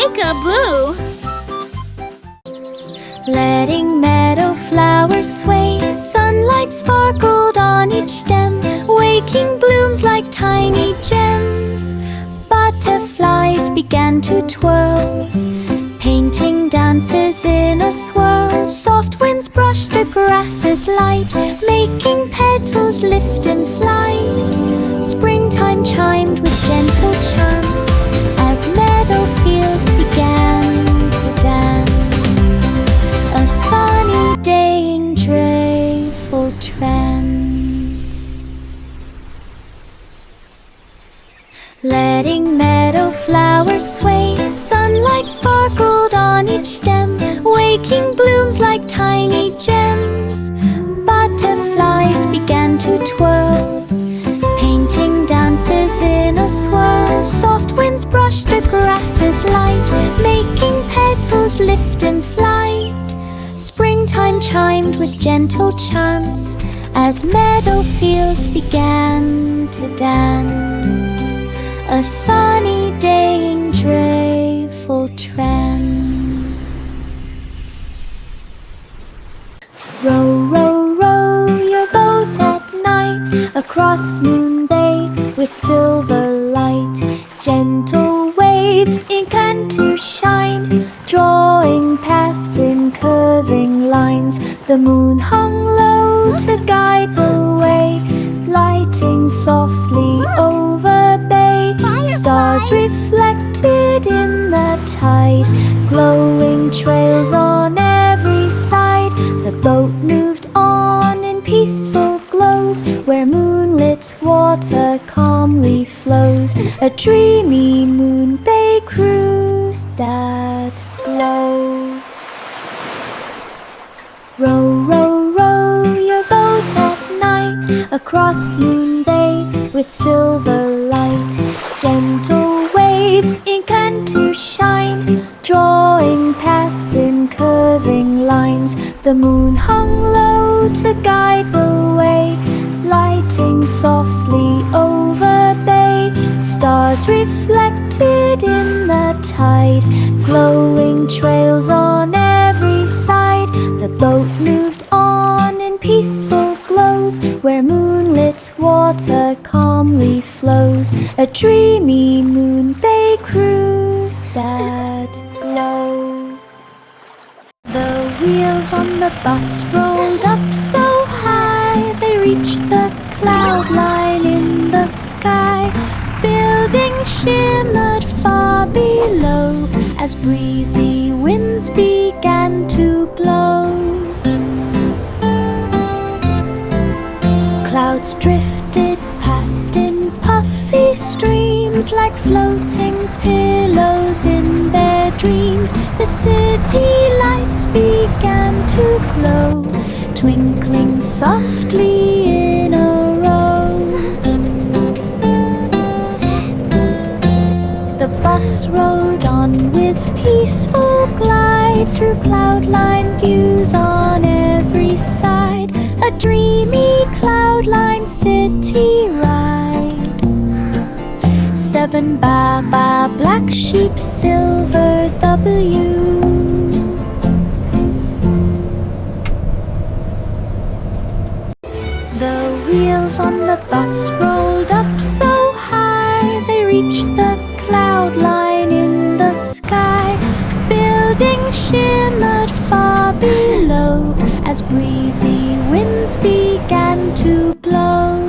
Peek-a-boo! Letting meadow flowers sway, sunlight sparkled on each stem, waking blooms like tiny gems. Butterflies began to twirl, painting dances in a swirl. Soft winds brushed the grasses light, making petals lift in flight. Springtime chimed with gentle chants as meadow fields began to dance. A sunny day in joyful trance. Letting meadow flowers sway, sunlight sparkled on each stem, waking blooms like tiny gems. Butterflies began to twirl, painting dances in a swirl. Soft winds brushed the grasses light, making petals lift in flight. Springtime chimed with gentle chants as meadow fields began to dance. A sunny day in joyful trance. Row, row, row your boat at night across Moon Bay with silver light. Gentle waves began to shine, drawing paths in curving lines. The moon hung low to guide the way, lighting softly over bay. Stars reflected in the tide, glowing trails on every side. The boat moved on in peaceful glows, where moonlit water calmly flows. A dreamy Moon Bay cruise that glows. Row, row, row your boat at night across Moon Bay with silver light. Gentle waves began to shine, drawing paths in curving lines. The moon hung low to guide the way, lighting softly over bay. Stars reflected in the tide, glowing trails on every side. The boat moved on in peaceful glows, where moonlit water calmly flows. A dreamy Moon Bay cruise that glows. The wheels on the bus rolled up so high, they reached the cloud line in the sky. Buildings shimmered far below as breezy winds began to blow. Clouds drifted past in puffy streams, like floating pillows in their dreams. The city lights began to glow, twinkling softly in a row. The bus rode on with peaceful glide through cloud-lined views on every side. A dreamy cloud-lined city ride. 7 Baba black sheep, silver W. The wheels on the bus rolled up so high, they reached the cloud line in the sky. Buildings shimmered far below as breezy winds began to blow.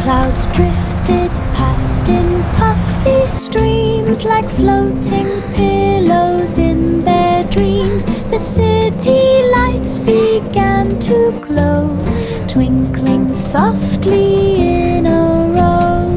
Clouds drifted past in puffy streams, like floating pillows in their dreams. The city lights began to glow, twinkling softly in a row.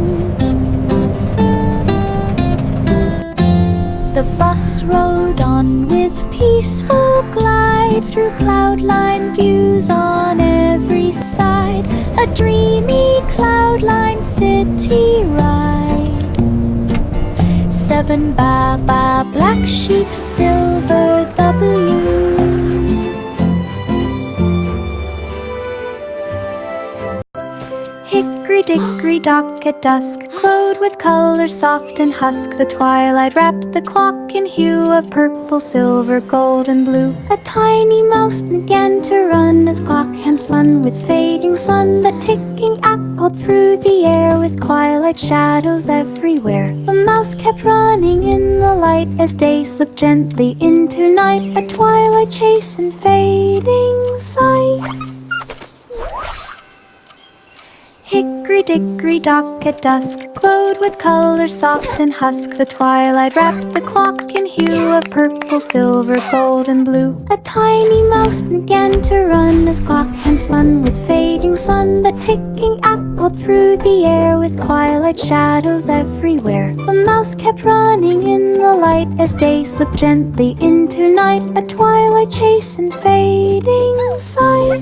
The bus rode on with peaceful glide through cloud-lined views on every side. A dreamy cloud-lined city ride. 7 Baba black sheep, silver W. Hickory Hickory-dickory-dock at dusk, glowed with color soft and husk. The twilight wrapped the clock in hue of purple, silver, gold, and blue. A tiny mouse began to run as clock hands fun with fading sun. The ticking echoed through the air with twilight shadows everywhere. The mouse kept running in the light as day slipped gently into night. A twilight chase and fading sight. Hickory-dickory-dock at dusk, glowed with color soft and husk. The twilight wrapped the clock in hue of purple, silver, gold, and blue. A tiny mouse began to run as clock hands fun with fading sun. The ticking echoed through the air with twilight shadows everywhere. The mouse kept running in the light as day slipped gently into night. A twilight chase and fading sight.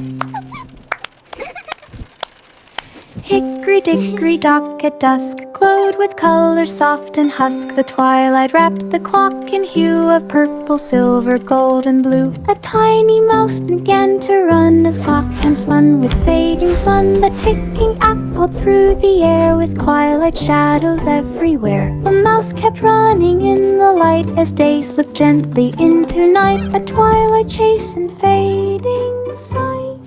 Hickory-dickory-dock at dusk, glowed with color soft and husk. The twilight wrapped the clock in hue of purple, silver, gold, and blue. A tiny mouse began to run as clock hands fun with fading sun. The ticking echoed through the air with twilight shadows everywhere. The mouse kept running in the light as day slipped gently into night. A twilight chase and fading sight.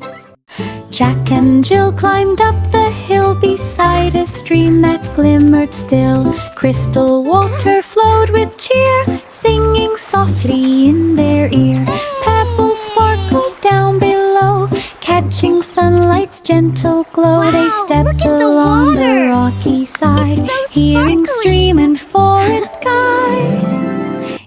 Jack and Jill climbed up the hill beside a stream that glimmered still. Crystal water flowed with cheer, singing softly in their ear. Pebbles sparkled down below, catching sunlight's gentle glow. Wow, they stepped along the rocky side, hearing stream and forest guide.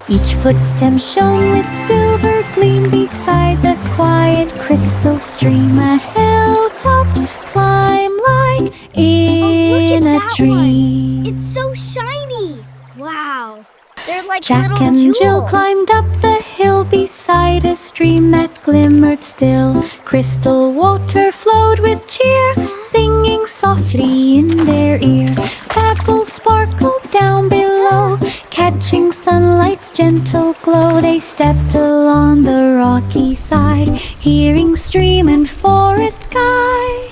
Each footstep shone with silver gleam beside the quiet crystal stream. A hilltop climb like in a tree. It's so shiny. Wow. They're like Jack little and jewels. Jill climbed up the hill beside a stream that glimmered still. Crystal water flowed with cheer, singing softly in their ear. Pebbles sparkled down below, catching sunlight's gentle glow. They stepped along the rocky side, hearing stream and forest guide.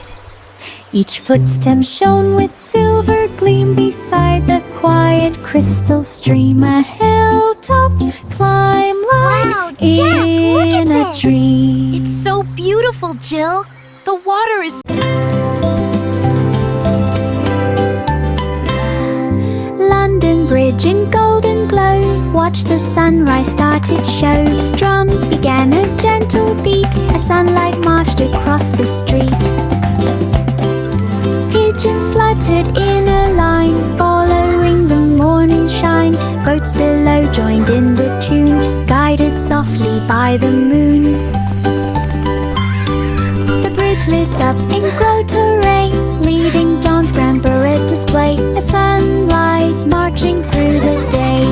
Each footstep shone with silver gleam beside the quiet crystal stream. A hilltop climb like Wow, Jack, look at in a this. tree. It's so beautiful, Jill. The water is... London Bridge in golden glow, watch the sunrise start its show. Drums began a gentle beat as sunlight marched across the street. Pigeons fluttered in a line, following the morning shine. Boats below joined in the tune, guided softly by the moon. The bridge lit up in grotto rain, leading dawn's grand parade display. A sunrise marching through the day.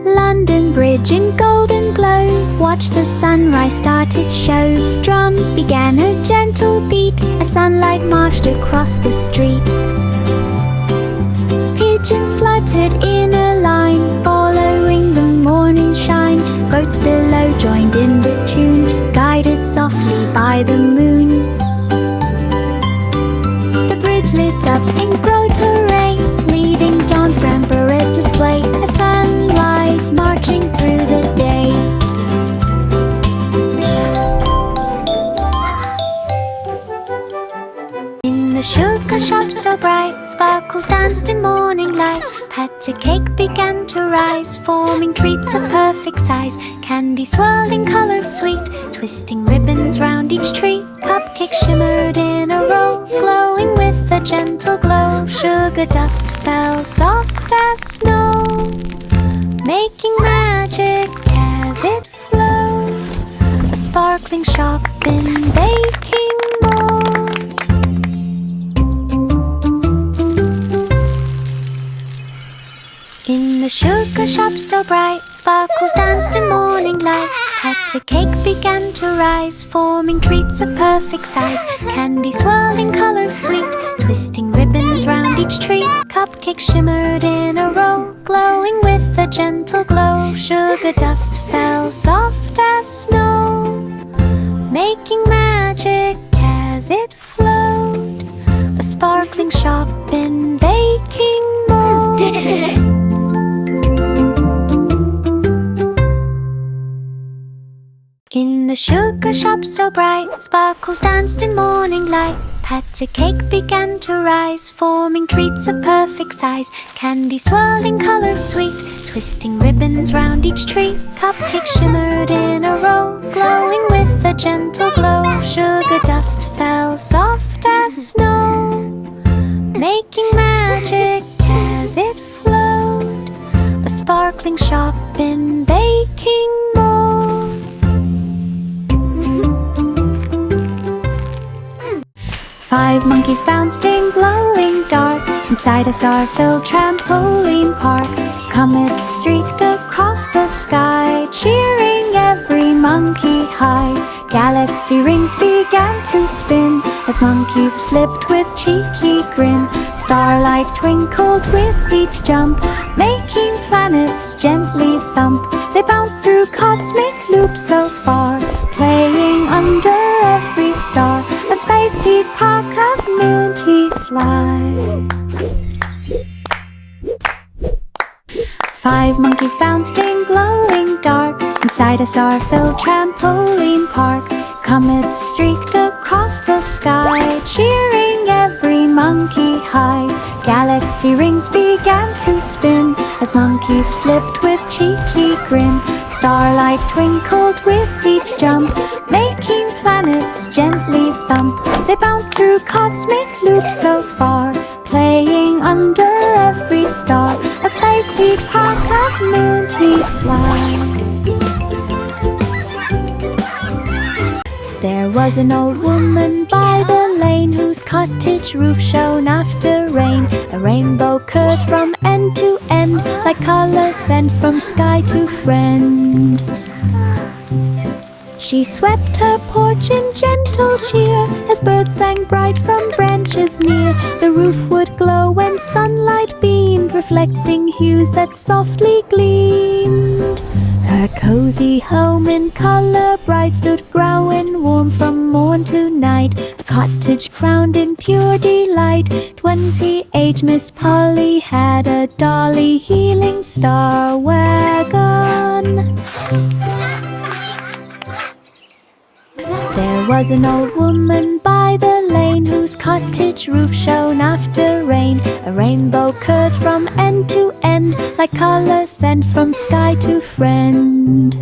London Bridge in golden glow, watch the sunrise start its show. Drums began a gentle beat as sunlight marched across the street. Pigeons fluttered in a line, following the morning shine. Boats below joined in the tune, guided softly by the moon. The bridge lit up in grotto rain, leading dawn's grand parade display. A sunrise marching through the day. In the sugar shop so bright, sparkles danced in morning light. Pat a cake began to rise, forming treats of perfect size. Candy swirling colors sweet, twisting ribbons round each treat. Cupcakes shimmered in a row, glowing with a gentle glow. Sugar dust fell soft as snow, making magic as it flowed. A sparkling shop in baking mold. In the sugar shop so bright, sparkles danced in morning light. Pat a cake began to rise, forming treats of perfect size. Candy swirling colors sweet, twisting ribbons round each treat. Cupcakes shimmered in a row, glowing with gentle glow. Sugar dust fell soft as snow, making magic as it flowed, a sparkling shop in baking mold. In the sugar shop so bright, sparkles danced in morning light. Patty cake began to rise, forming treats of perfect size. Candy swirling colors sweet, twisting ribbons round each treat. Cupcakes shimmered in a row, glowing with a gentle glow. Sugar dust fell soft as snow, making magic as it flowed, a sparkling shop in baking mold. 5 monkeys bounced in glowing dark inside a star-filled trampoline park. Comets streaked across the sky, cheering every monkey high. Galaxy rings began to spin as monkeys flipped with cheeky grin. Starlight twinkled with each jump, making planets gently thump. They bounced through cosmic loops so far, playing under every star, a spicy park of minty fly. 5 monkeys bounced in glowing dark inside a star-filled trampoline park. Comets streaked across the sky, cheering every monkey high. Galaxy rings began to spin as monkeys flipped with cheeky grin. Starlight twinkled with each jump, making planets gently thump. They bounced through cosmic loops so far, playing under every star, a spicy park of minty fly. There was an old woman by the lane whose cottage roof shone after rain. A rainbow curved from end to end, like color sent from sky to friend. She swept her porch in gentle cheer as birds sang bright from branches near. The roof would glow when sunlight beamed, reflecting hues that softly gleamed. Her cozy home in color bright stood growing warm from morn to night, a cottage crowned in pure delight. 28 Miss Polly had a dolly healing star wagon. There was an old woman by the lane whose cottage roof shone after rain. A rainbow curved from end to end, like color sent from sky to friend.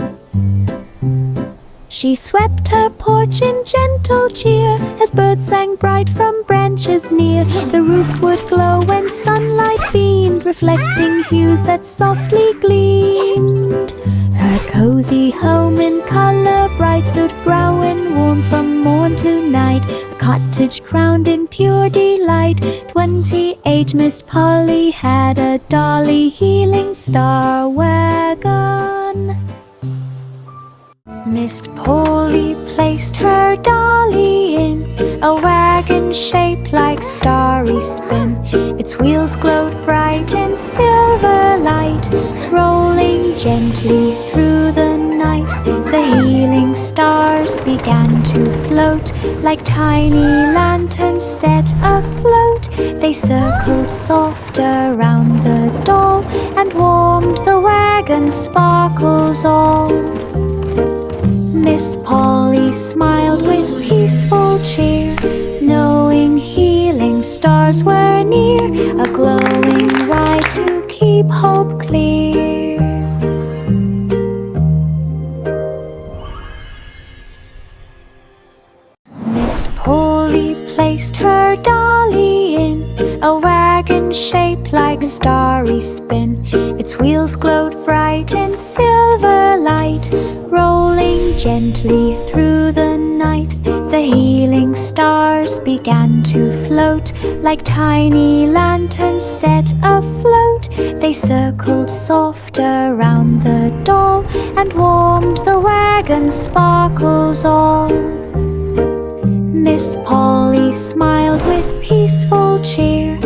She swept her porch in gentle cheer as birds sang bright from branches near. The roof would glow when sunlight beamed, reflecting hues that softly gleamed. Her cozy home in color bright stood growing warm from morn to night, a cottage crowned in pure delight. 28 Miss Polly had a dolly healing star wagon. Miss Polly placed her dolly in a wagon shaped like starry spin. Its wheels glowed bright in silver light, rolling gently through the night. The healing stars began to float like tiny lanterns set afloat. They circled soft around the doll and warmed the wagon's sparkles all. Miss Polly smiled with peaceful cheer, knowing healing stars were near, a glowing ride to keep hope clear. Miss Polly placed her dolly in a wagon shaped like starry spin. Its wheels glowed bright in silver light, rolling gently through the night. The healing stars began to float like tiny lanterns set afloat. They circled soft around the doll and warmed the wagon's sparkles all. Miss Polly smiled with peaceful cheer,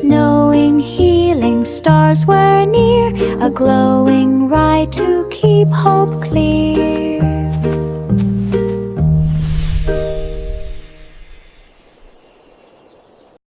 knowing healing stars were near, a glowing ride to keep hope clear.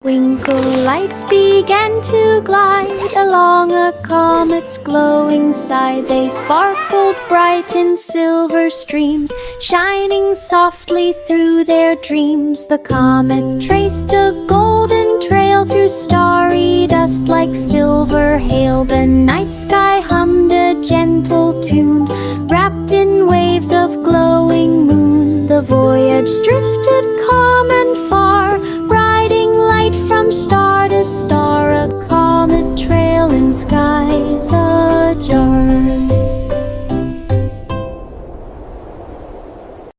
Twinkle lights began to glide along a comet's glowing side. They sparkled bright in silver streams, shining softly through their dreams. The comet traced a golden trail through starry dust like silver hail. The night sky hummed a gentle tune, wrapped in waves of glowing moon. The voyage drifted calm and far, riding light from star to star, a comet trail in skies ajar.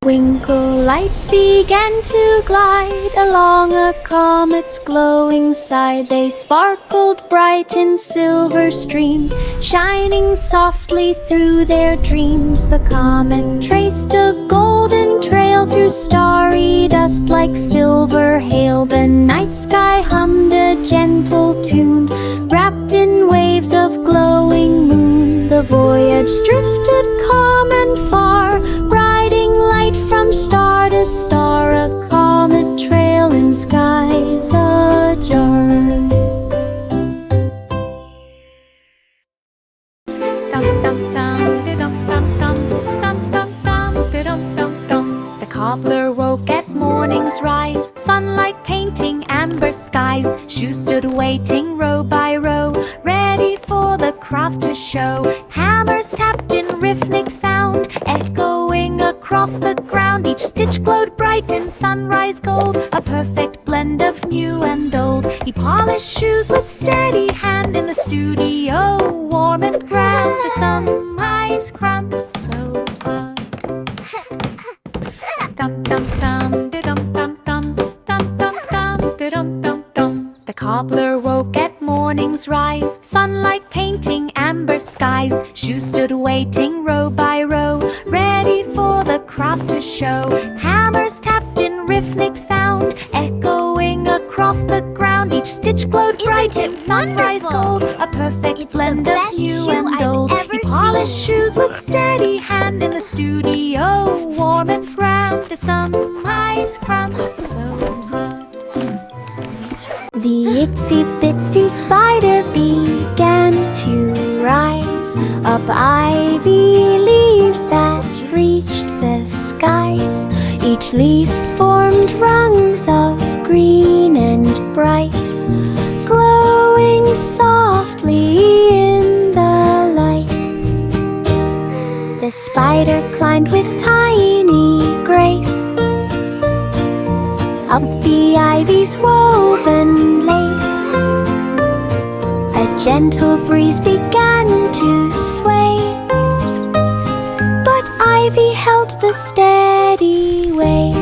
Twinkle lights began to glide along a comet's glowing side. They sparkled bright in silver streams, shining softly through their dreams. The comet traced a golden trail through starry dust like silver hail. The night sky hummed a gentle tune, wrapped in waves of glowing moon. The voyage drifted calm and far, riding light from star to star, a comet trail in skies ajar. The cobbler woke at morning's rise, sunlight painting amber skies. Shoes stood waiting row by row, ready for the craft to show. Hammers tapped in rhythmic sound, echoing across the ground. Each stitch glowed bright in sunrise gold, a perfect blend of new and old. He polished shoes with steady hand in the studio, warm and grand. The sunrise cramped so tight. Dum dum dum, de dum dum dum, dum dum dum, de dum dum dum. The cobbler woke at morning's rise, sunlight painting amber skies. Shoes stood waiting row by row, ready for the craft to show. Hammers tapped in rhythmic sound, echoing across the ground. Each stitch glowed bright in sunrise gold, a perfect blend of new and old. He polished shoes with steady hand in the studio, warm and grand. The sunrise cramped so high. The itsy bitsy spider began to rise up ivy leaves that reached the skies. Each leaf formed rungs of green and bright, glowing softly in the light. The spider climbed with tiny grace up the ivy's woven lace. A gentle breeze began to sway, but ivy held the steady way.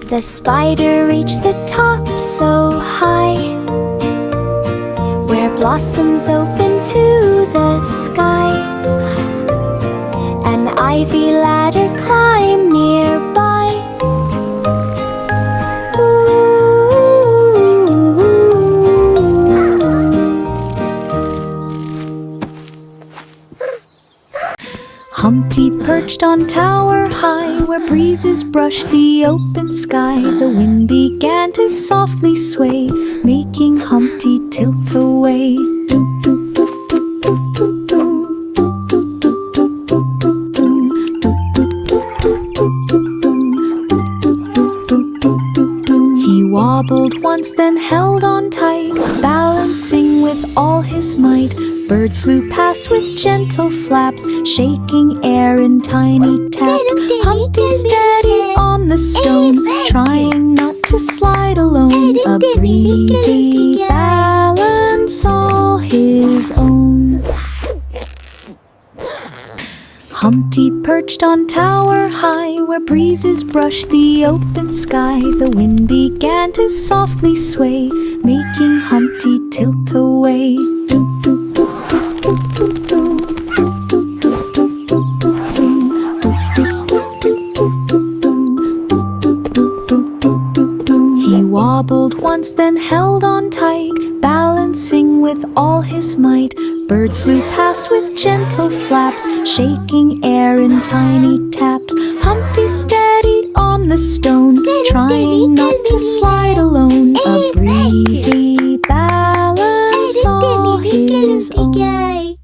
The spider reached the top so high, where blossoms open to the sky. An ivy ladder climbed nearby. Humpty perched on tower high, where breezes brushed the open sky. The wind began to softly sway, making Humpty tilt away. He wobbled once, then held on tight, balancing with all his might. Birds flew past with gentle flaps, shaking air in tiny taps. Humpty steady on the stone, trying not to slide alone. A breezy balance all his own. Humpty perched on tower high, where breezes brushed the open sky. The wind began to softly sway, making Humpty tilt away. He wobbled once, once, then held on tight, balancing with all his might. Birds flew past with gentle flaps, shaking air in tiny taps. Humpty steadied on the stone, trying not to slide alone. A breezy balance all his own.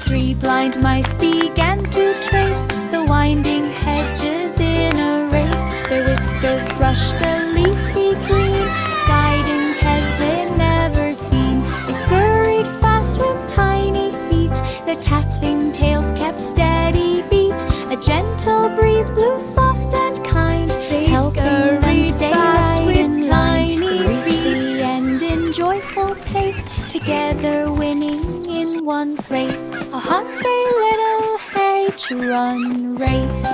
Three blind mice began to trace the winding hedges in a race. Their whiskers brushed the leafy green, guiding paths they'd never seen. They scurried fast with tiny feet, their tapping tails kept steady beat. A gentle breeze blew soft and kind, helping them stay right in line. Reach the end in joyful pace, together winning in one race. A hungry little hedge-run race.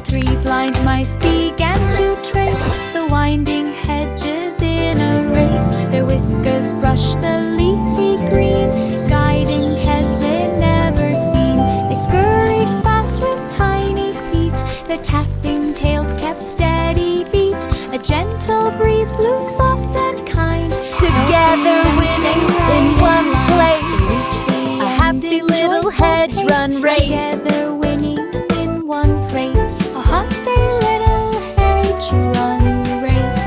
Three blind mice began to trace the winding hedges in a race. Their whiskers brushed the leafy green, guiding paths they'd never seen. They scurried fast with tiny feet, their tapping tails kept steady beat. A gentle breeze blew soft and kind, together winning in one place. A happy little hedge-run race. Together winning in one race. A happy little hedge-run race.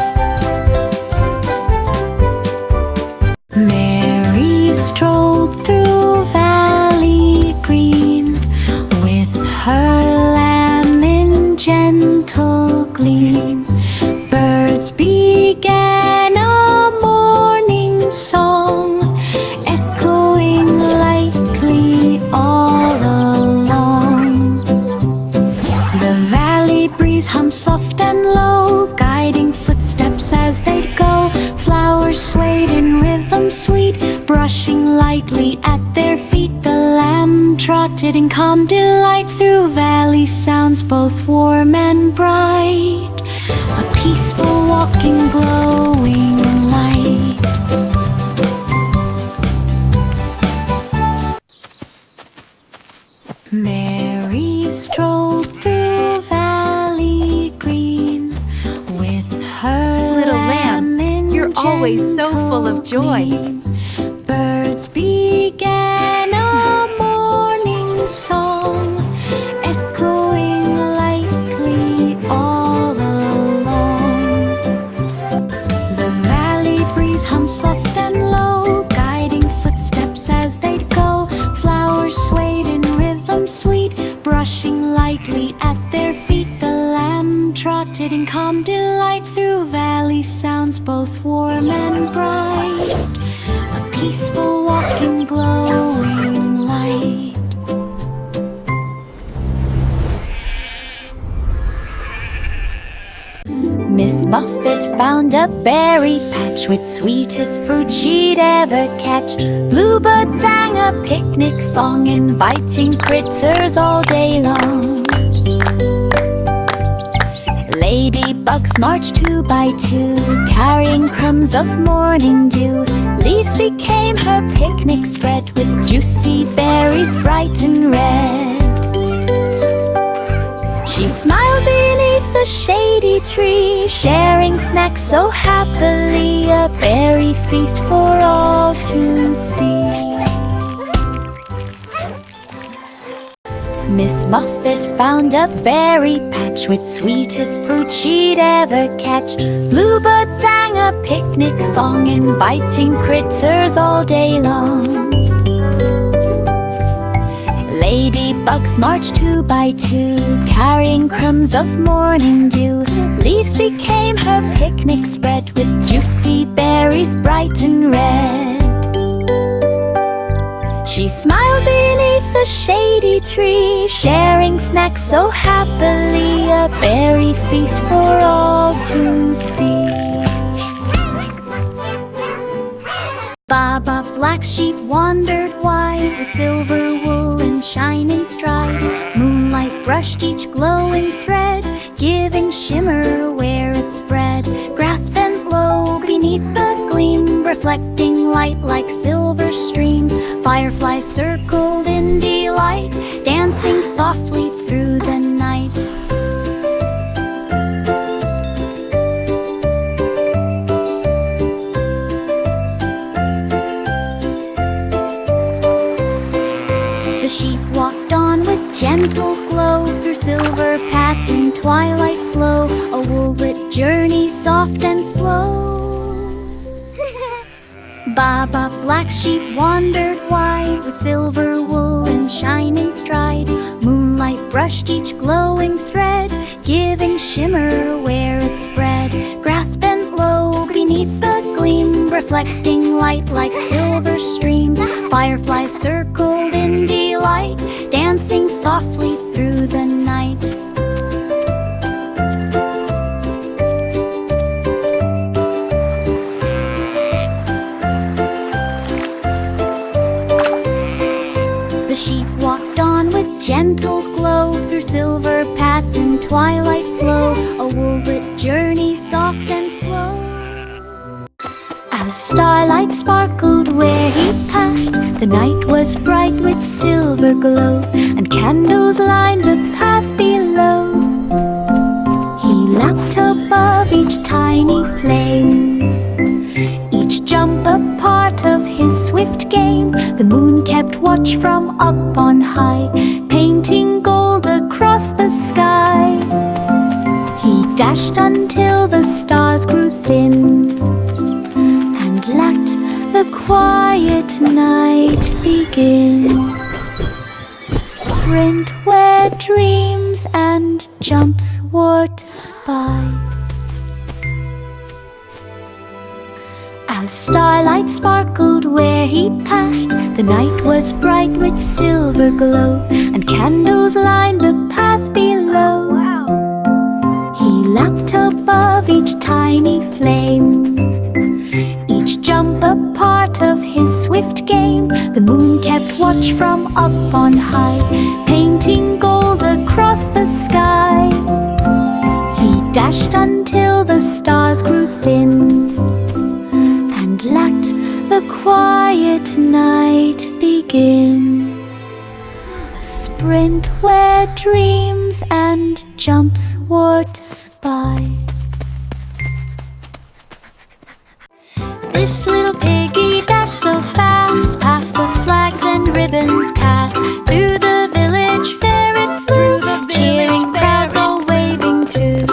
Mary strolled through Valley Green with her lamb in gentle gleam. Birds began a morning song, echoing lightly all along. The valley breeze hummed soft and low, guiding footsteps as they'd go. Flowers swayed in rhythm sweet, brushing lightly at their feet. The lamb trotted in calm delight through valley sounds both warm and bright. A peaceful walking, glowing light. Mary strolled through Valley Green with her Little lamb, you're always so full of joy. gleam. Birds began a morning song, echoing lightly all along. The valley breeze hummed soft and low, guiding footsteps as they'd go. Flowers swayed in rhythm sweet, brushing lightly at their feet. The lamb trotted in calm delight through valley sounds both warm and bright. A peaceful walking, glowing light. Miss Muffet found a berry patch with sweetest fruit she'd ever catch. Bluebird sang a picnic song, inviting critters all day long. Ladybugs marched two by two, carrying crumbs of morning dew. Leaves became her picnic spread, with juicy berries bright and red. She smiled beneath a shady tree, sharing snacks so happily, a berry feast for all to see. Miss Muffet found a berry patch with sweetest fruit she'd ever catch. Bluebird sang a picnic song, inviting critters all day long. Ladybugs marched two by two, carrying crumbs of morning dew. Leaves became her picnic spread, with juicy berries bright and red. She smiled beneath a shady tree, sharing snacks so happily, a berry feast for all to see. Baba Black Sheep wandered wide, with silver wool and shining stride. Moonlight brushed each glowing thread, giving shimmer where it spread. Grass bent low beneath the gleam, reflecting light like silver stream. Fireflies circled in in delight, dancing softly through the night. The sheep walked on with gentle glow, through silver paths in twilight flow, a wool-lit journey soft and slow. Baba, black sheep, wandered wide, with silver wool in shining stride. Moonlight brushed each glowing thread, giving shimmer where it spread. Grass bent low beneath the gleam, reflecting light like silver stream. Fireflies circled in delight, dancing softly through the night. The sheep walked on with gentle glow, through silver paths in twilight flow, a wool-lit journey soft and slow. As starlight sparkled where he passed, the night was bright with silver glow, and candles lined the path below. He leapt above each tiny flame, each jump a part of his swift game. The moon kept watch from up on high, painting gold across the sky. He dashed until the stars grew thin, and let the quiet night begin. Sprint where dreams and jumps were to spy. As starlight sparkled where he passed, the night was bright with silver glow, and candles lined the path below. Wow. He leapt above each tiny flame, each jump a part of his swift game. The moon kept watch from up on high, painting gold across the sky. He dashed until the stars grew thin, and let the quiet night begin. A sprint where dreams and jumps were to spy. This little piggy dashed so fast, past the flags and ribbons cast. Through the village fair it flew, cheering crowds all waving too.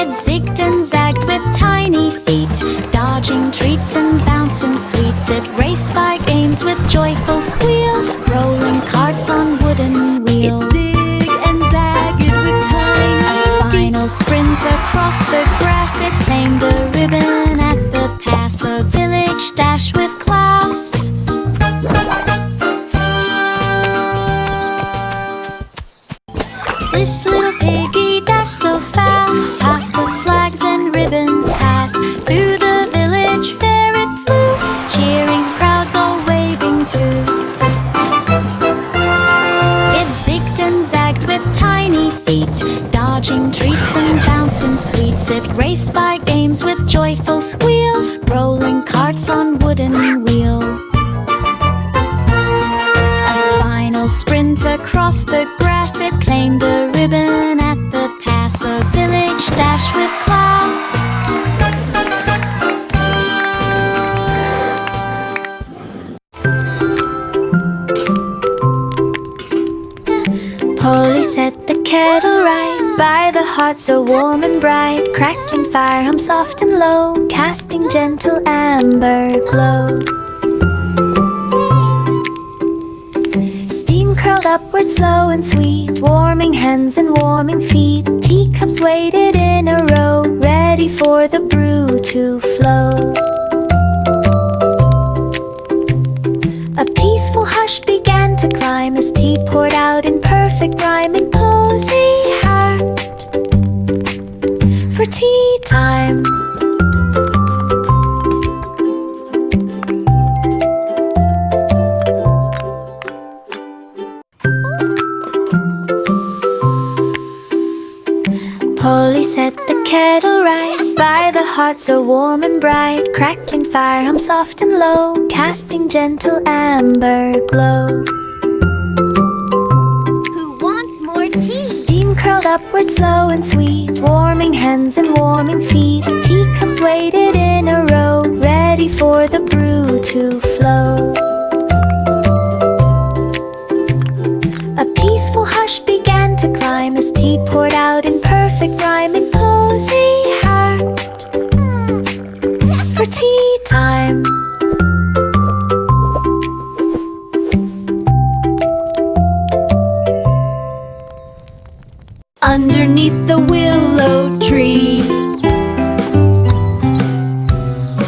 It zigged and zagged with tiny feet, dodging treats and bouncing sweets. It raced by games with joyful squeal, rolling carts on wooden wheels. It zigged and zagged with tiny Final sprint across the grass, it claimed a ribbon at the pass. A village dash with class. This little piggy dashed so fast, past the flags and ribbons cast. Through the village fair it flew, cheering crowds all waving too. It zigged and zagged with tiny feet, dodging treats and bouncing sweets. It raced by games with joyful squeal, rolling carts on wooden wheel. A final sprint across the grass, it claimed a ribbon at the pass. A village dash with class. Polly set the kettle right by the hearth so warm and bright. Crackling fire hum soft and low, casting gentle amber glow. Steam curled upward slow and sweet, warming hands and warming feet. Teacups waited in a row, ready for the brew to flow. A peaceful hush began to climb as tea poured out in perfect rhyme in cozy heart for tea time. Polly set the kettle right by the hearth so warm and bright. Crackling fire hums soft and low, casting gentle amber glow. Who wants more tea? Steam curled upward slow and sweet, warming hands and warming feet. Teacups waited in a row, ready for the brew to flow. A peaceful hush began to climb as tea poured out in perfect rhyme in cozy heart for tea time. Underneath the willow tree.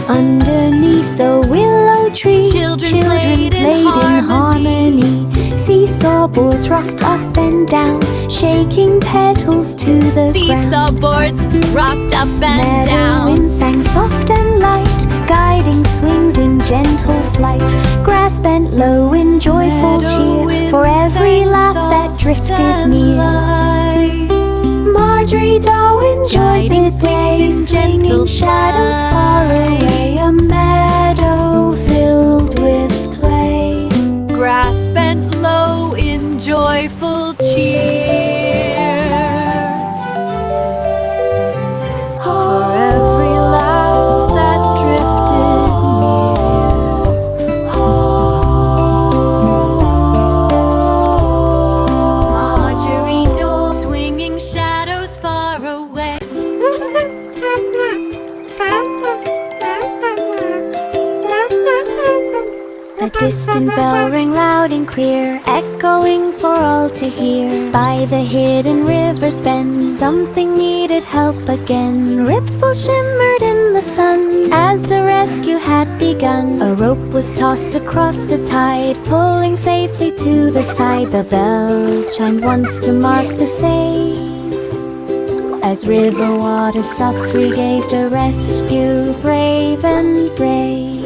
Underneath the willow tree, Children played in harmony. Seesaw boards rocked up and down, shaking petals to the ground. Seesaw boards rocked up and Meadow down. wind sang soft and light, guiding swings in gentle flight. Grass bent low in joyful Meadow cheer wind for every sang laugh that soft drifted and near. light. Marjorie Doe enjoyed Guiding the day, swings in gentle swinging shadows far away. A meadow filled with play. Grass bent low in joyful cheer. For every laugh that drifted near. Marjorie Dole swinging shadows far away. A distant bell rang loud and clear, echoing for all to hear. By the hidden river's bend, something needed help again. Ripples shimmered in the sun as the rescue had begun. A rope was tossed across the tide, pulling safely to the side. The bell chimed once to mark the save, as river water softly gave the rescue, brave and brave.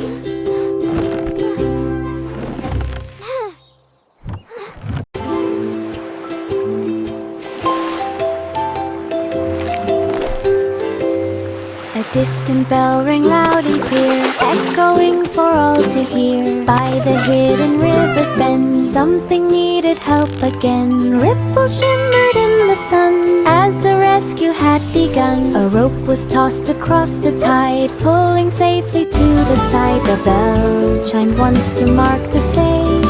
A distant bell rang loud and clear, echoing for all to hear. By the hidden river's bend, something needed help again. Ripples shimmered in the sun as the rescue had begun. A rope was tossed across the tide, pulling safely to the side. The bell chimed once to mark the save,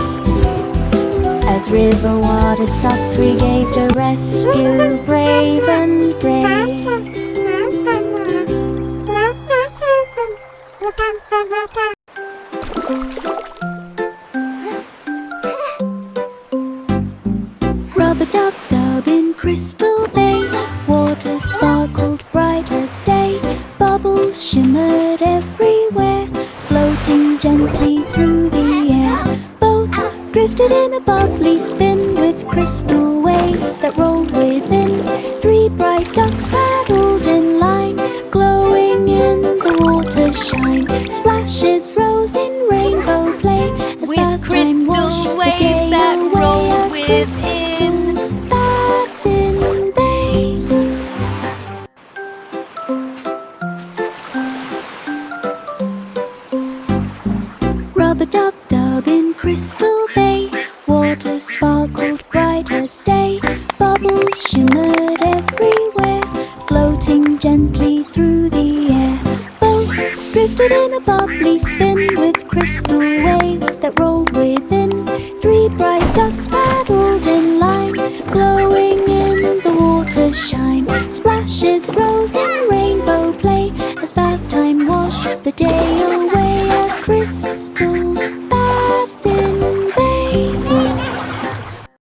as river water softly gave the rescue, brave and brave. Rub-a-dub-dub in Crystal Bay, water sparkled bright as day. Bubbles shimmered everywhere, floating gently through the air. Boats drifted in a bubbly spin with crystal waves that rolled within. Three bright ducks paddled in line, glowing in the water's shine. Splashes rose in rainbow play as With bath time crystal washed the waves day that away. rolled A within. crystal bathing bay. Rub-a-dub-dub in Crystal Bay, water sparkled bright as day. Bubbles shimmered everywhere, floating gently through the air. Boats drifted in a bubbly spin with crystal waves that rolled within. Three bright ducks paddled in line, glowing in the water's shine. Splashes rose in rainbow play as bath time washed the day away. A crystal bathing bay.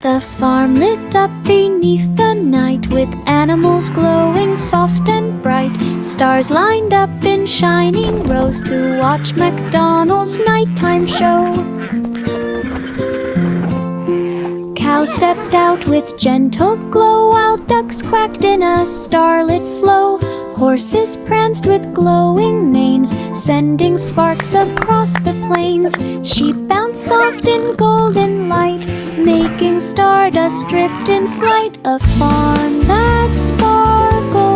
The farm lit up beneath the night with animals glowing soft and bright. Stars lined up in shining rows to watch MacDonald's nighttime show. Cows stepped out with gentle glow while ducks quacked in a starlit flow. Horses pranced with glowing manes, sending sparks across the plains. Sheep bounced soft in golden light, making stardust drift in flight. A farm that sparkled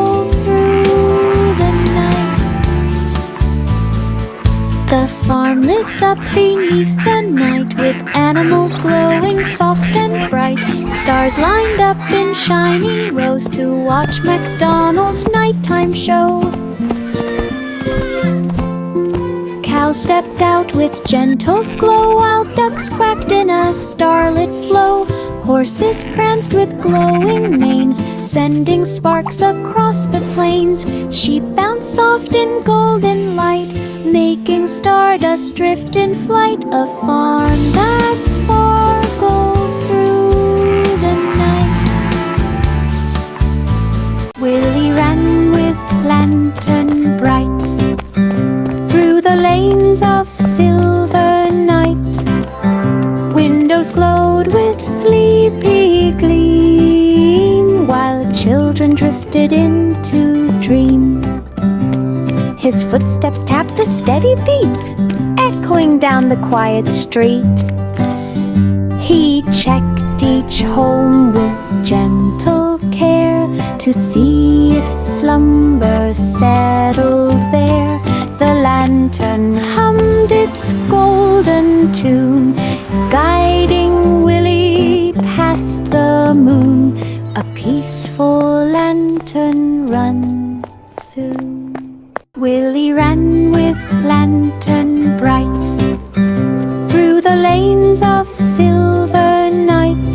lit up beneath the night, with animals glowing soft and bright. Stars lined up in shining rows to watch MacDonald's nighttime show. Cows stepped out with gentle glow, while ducks quacked in a starlit flow. Horses pranced with glowing manes, sending sparks across the plains. Sheep bounced soft in golden light, making stardust drift in flight. A farm that sparkled through the night. Willie ran with lantern bright through the lanes of silver night. Windows glowed with sleepy gleam, while children drifted into dream. His footsteps tapped a steady beat, echoing down the quiet street. He checked each home with gentle care, to see if slumber settled there. The lantern hummed its golden tune, guiding Willie past the moon. A peaceful lantern run soon. Willie ran with lantern bright through the lanes of silver night.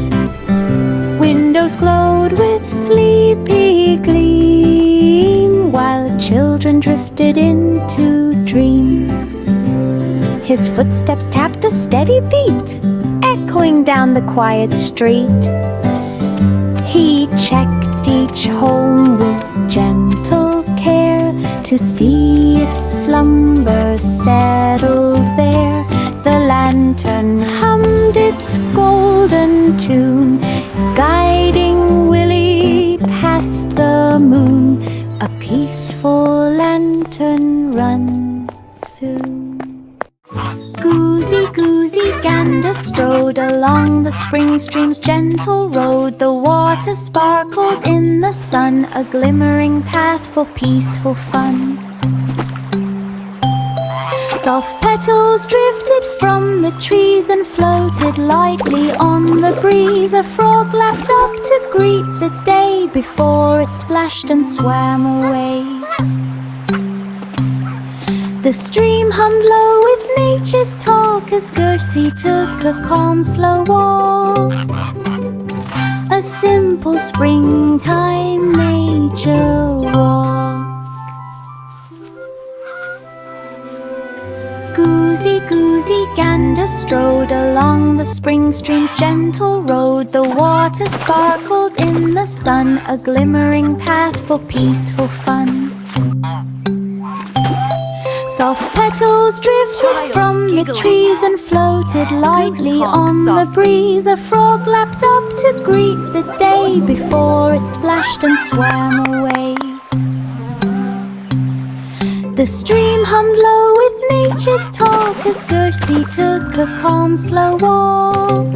Windows glowed with sleepy gleam, while children drifted into dream. His footsteps tapped a steady beat, echoing down the quiet street. He checked each home with gentle care, to see if slumber settled there. The lantern hummed its golden tune, guiding Willie past the moon. A peaceful lantern run soon. Goosey, goosey, gander strode along the spring stream's gentle road. The water sparkled in the sun, a glimmering path for peaceful fun. Soft petals drifted from the trees and floated lightly on the breeze. A frog lapped up to greet the day before it splashed and swam away. The stream hummed low with nature's talk as Gertie took a calm, slow walk. A simple springtime nature walk. Goosey, goosey, gander strode along the spring stream's gentle road. The water sparkled in the sun, a glimmering path for peaceful fun. Soft petals drifted from the trees and floated lightly on the breeze. A frog lapped up to greet the day before it splashed and swam away. The stream hummed low with nature's talk as Gertie took a calm, slow walk.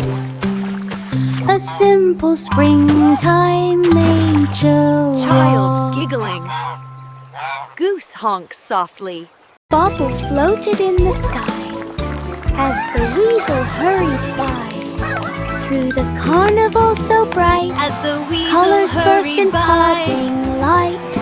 A simple springtime nature walk. Child giggling. Goose honks softly. Bubbles floated in the sky as the weasel hurried by. Through the carnival so bright, As the weasel colors burst in hurried by. popping light.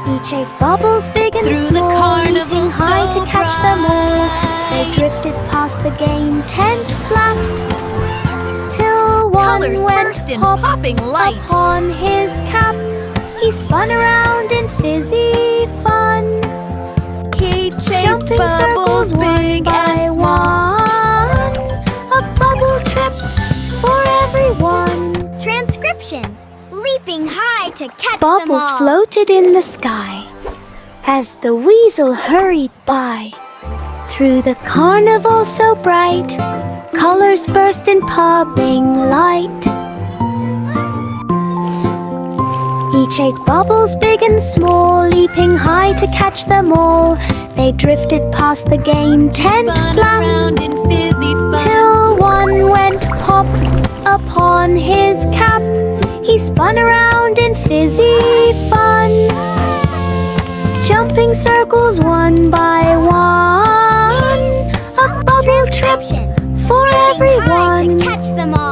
He chased bubbles big and Through the small, carnival leaping high so to catch them all. They bright. drifted past the game tent flap, till one Colors went burst in pop popping light. upon his cap. He spun around in fizzy fun, He chased jumping bubbles circles one big by and small. one. A bubble trip for everyone. Transcription. Leaping high to catch them all. Bubbles floated in the sky as the weasel hurried by. Through the carnival so bright, colors burst in popping light. He chased bubbles big and small, leaping high to catch them all. They drifted past the game tent Spun flap, around in fizzy fun. till one went pop upon his cap. He spun around in fizzy fun, jumping circles one by them all.